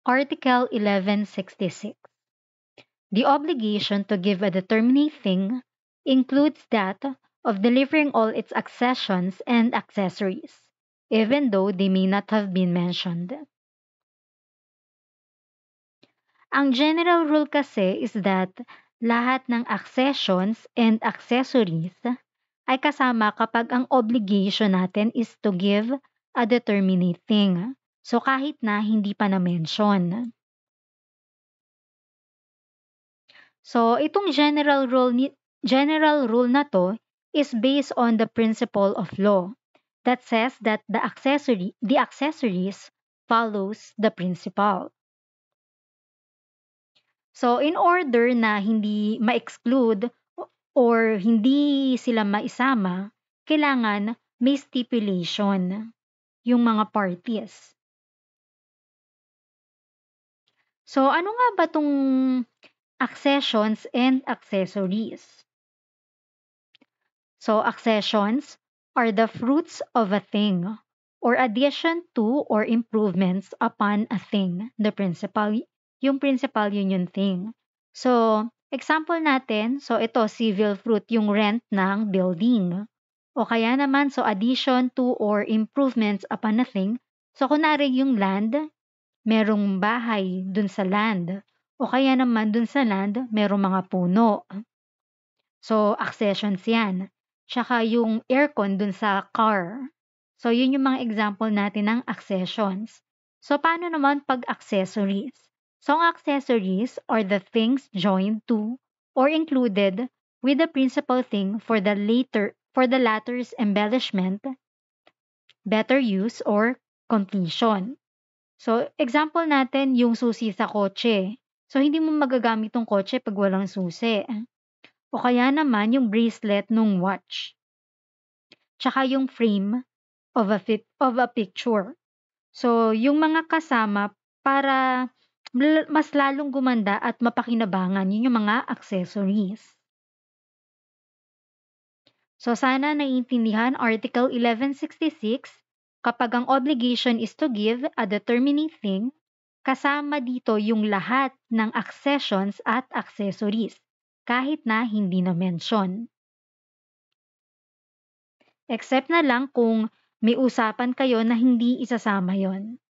Article 1166. The obligation to give a determinate thing includes that of delivering all its accessions and accessories, even though they may not have been mentioned. Ang general rule kasi is that lahat ng accessions and accessories ay kasama kapag ang obligation natin is to give a determinate thing. So kahit na hindi pa na-mention. So itong general rule na to is based on the principle of law that says that the accessories follows the principle. So in order na hindi ma-exclude or hindi sila maisama, kailangan may stipulation yung mga parties. So ano nga ba tong accessions and accessories? So accessions are the fruits of a thing or addition to or improvements upon a thing. Yung principal yun yung thing. So example natin, so ito civil fruit yung rent ng building. O kaya naman so addition to or improvements upon a thing. So kunwari yung land, merong bahay dun sa land. O kaya naman dun sa land, merong mga puno. So, accessions yan. Tsaka yung aircon dun sa car. So, yun yung mga example natin ng accessions. So, paano naman pag accessories? So, ang accessories are the things joined to or included with the principal thing for the latter's embellishment, better use, or completion. So, example natin yung susi sa kotse. So, hindi mo magagamit tong kotse pag walang susi. O kaya naman yung bracelet nung watch. Tsaka yung frame of a picture. So, yung mga kasama para mas lalong gumanda at mapakinabangan, yun yung mga accessories. So, sana naiintindihan Article 1166. Kapag ang obligation is to give a determinate thing, kasama dito yung lahat ng accessions at accessories, kahit na hindi na-mention. Except na lang kung may usapan kayo na hindi isasama yon.